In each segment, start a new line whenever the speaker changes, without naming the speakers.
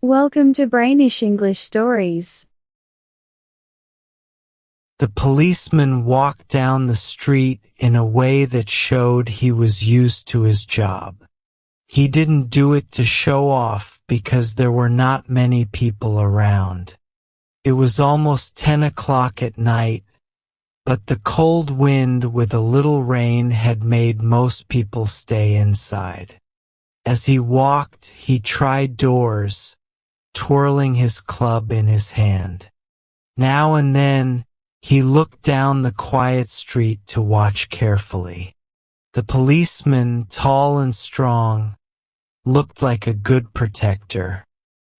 Welcome to Brainish English Stories.
The policeman walked down the street in a way that showed he was used to his job. He didn't do it to show off because there were not many people around. It was almost 10 o'clock at night, but the cold wind with a little rain had made most people stay inside. As he walked, he tried doors, twirling his club in his hand. Now and then, he looked down the quiet street to watch carefully. The policeman, tall and strong, looked like a good protector.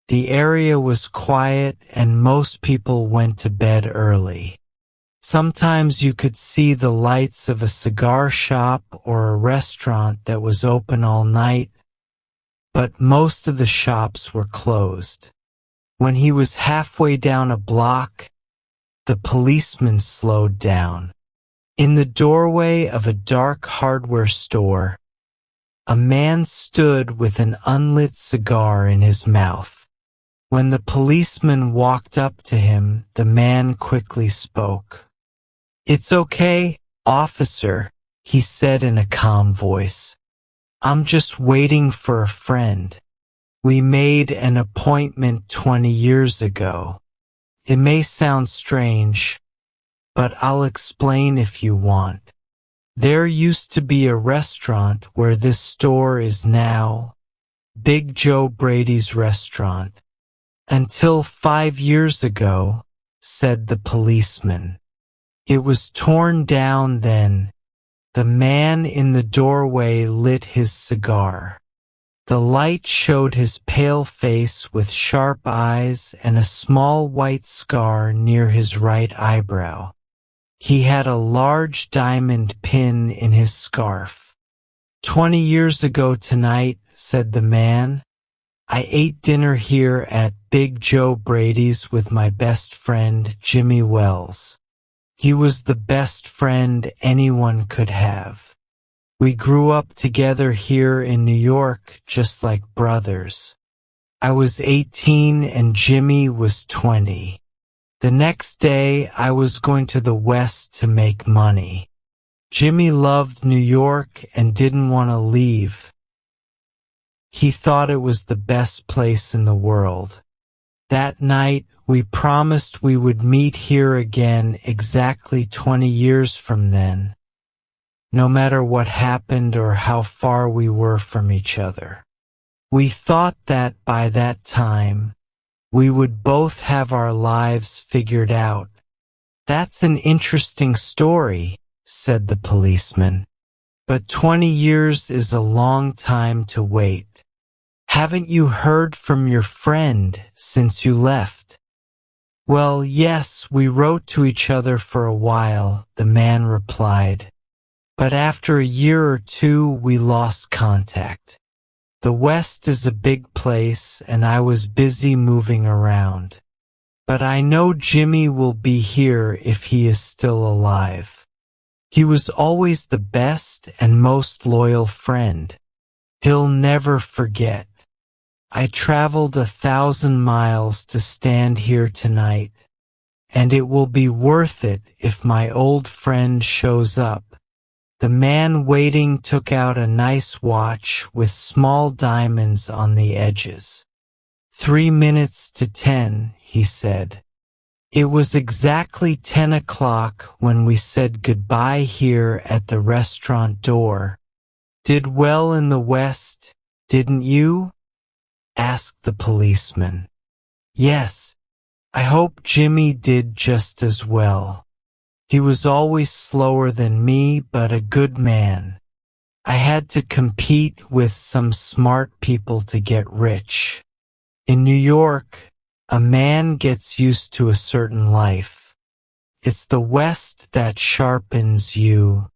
The area was quiet and most people went to bed early. Sometimes you could see the lights of a cigar shop or a restaurant that was open all night, but most of the shops were closed. When he was halfway down a block, the policeman slowed down. In the doorway of a dark hardware store, a man stood with an unlit cigar in his mouth. When the policeman walked up to him, the man quickly spoke. "It's okay, officer," he said in a calm voice. "I'm just waiting for a friend. We made an appointment 20 years ago. It may sound strange, but I'll explain if you want. There used to be a restaurant where this store is now, Big Joe Brady's restaurant. Until 5 years ago," said the policeman. "It was torn down then." The man in the doorway lit his cigar. The light showed his pale face with sharp eyes and a small white scar near his right eyebrow. He had a large diamond pin in his scarf. "20 years ago tonight," said the man, "I ate dinner here at Big Joe Brady's with my best friend, Jimmy Wells. He was the best friend anyone could have. We grew up together here in New York just like brothers. I was 18 and Jimmy was 20. The next day I was going to the West to make money. Jimmy loved New York and didn't want to leave. He thought it was the best place in the world. That night we promised we would meet here again exactly 20 years from then, no matter what happened or how far we were from each other. We thought that by that time, we would both have our lives figured out." "That's an interesting story," said the policeman. "But 20 years is a long time to wait. Haven't you heard from your friend since you left?" "Well, yes, we wrote to each other for a while," the man replied. "But after a year or two, we lost contact. The West is a big place, and I was busy moving around. But I know Jimmy will be here if he is still alive. He was always the best and most loyal friend. He'll never forget. I traveled 1,000 miles to stand here tonight, and it will be worth it if my old friend shows up." The man waiting took out a nice watch with small diamonds on the edges. 3 minutes to 10, he said. It was exactly 10 o'clock when we said goodbye here at the restaurant door. "Did well in the West, didn't you?" asked the policeman. "Yes, I hope Jimmy did just as well. He was always slower than me, but a good man. I had to compete with some smart people to get rich. In New York, a man gets used to a certain life. It's the West that sharpens you."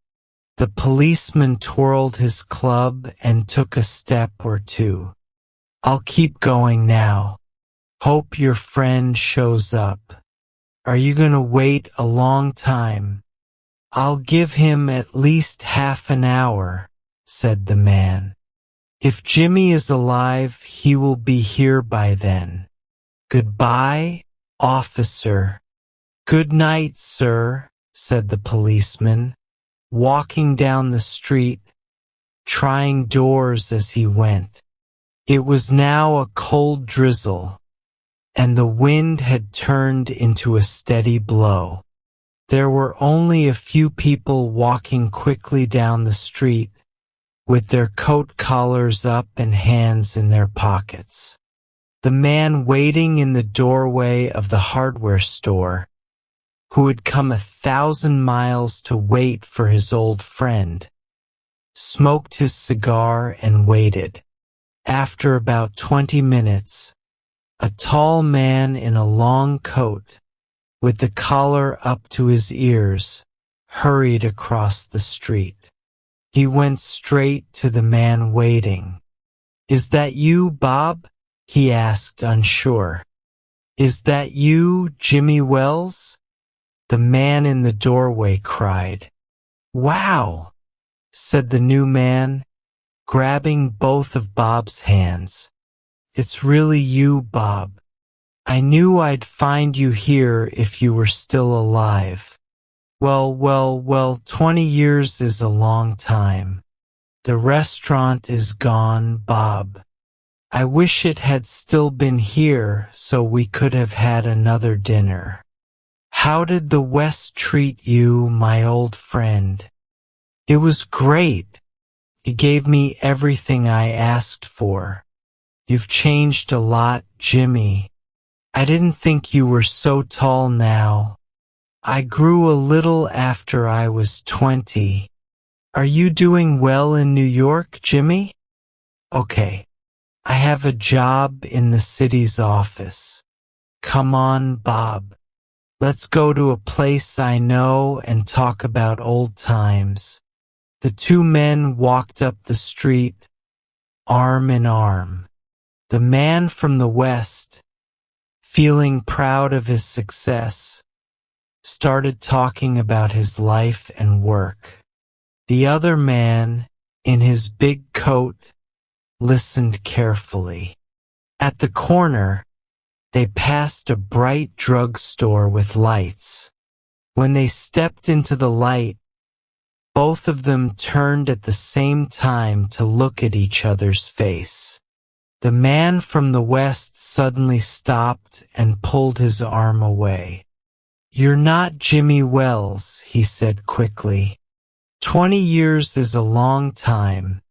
The policeman twirled his club and took a step or two. "I'll keep going now. Hope your friend shows up. Are you going to wait a long time?" "I'll give him at least half an hour," said the man. If Jimmy is alive, he will be here by then. Goodbye, officer. Good night, sir, said the policeman, walking down the street, trying doors as he went. It was now a cold drizzle, and the wind had turned into a steady blow. There were only a few people walking quickly down the street, with their coat collars up and hands in their pockets. The man waiting in the doorway of the hardware store, who had come 1,000 miles to wait for his old friend, smoked his cigar and waited. After about 20 minutes, a tall man in a long coat, with the collar up to his ears, hurried across the street. He went straight to the man waiting. "Is that you, Bob?" he asked, unsure. "Is that you, Jimmy Wells?" The man in the doorway cried. "Wow," said the new man, grabbing both of Bob's hands. "It's really you, Bob. I knew I'd find you here if you were still alive. Well, 20 years is a long time. The restaurant is gone, Bob. I wish it had still been here so we could have had another dinner. How did the West treat you, my old friend?" "It was great. You gave me everything I asked for. You've changed a lot, Jimmy. I didn't think you were so tall now. I grew a little after I was 20. Are you doing well in New York, Jimmy?" "Okay. I have a job in the city's office. Come on, Bob. Let's go to a place I know and talk about old times." The two men walked up the street, arm in arm. The man from the West, feeling proud of his success, started talking about his life and work. The other man, in his big coat, listened carefully. At the corner, they passed a bright drugstore with lights. When they stepped into the light, both of them turned at the same time to look at each other's face. The man from the West suddenly stopped and pulled his arm away. "You're not Jimmy Wells," he said quickly. 20 years is a long time,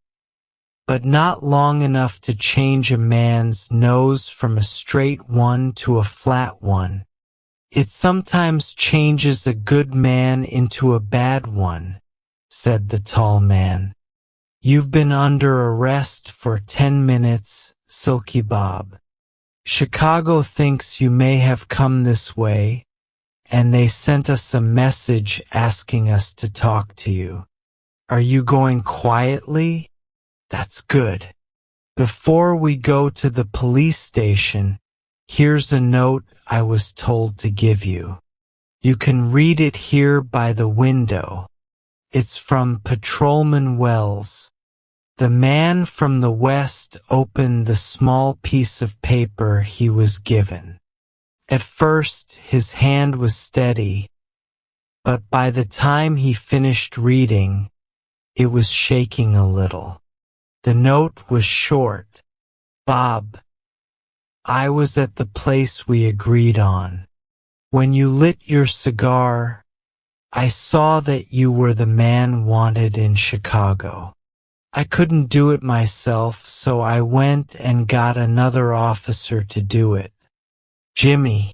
but not long enough to change a man's nose from a straight one to a flat one. It sometimes changes a good man into a bad one, said the tall man. "You've been under arrest for 10 minutes, Silky Bob. Chicago thinks you may have come this way, and they sent us a message asking us to talk to you. Are you going quietly? That's good. Before we go to the police station, here's a note I was told to give you. You can read it here by the window. It's from Patrolman Wells." The man from the West opened the small piece of paper he was given. At first, his hand was steady, but by the time he finished reading, it was shaking a little. The note was short. "Bob, I was at the place we agreed on. When you lit your cigar, I saw that you were the man wanted in Chicago. I couldn't do it myself, so I went and got another officer to do it. Jimmy,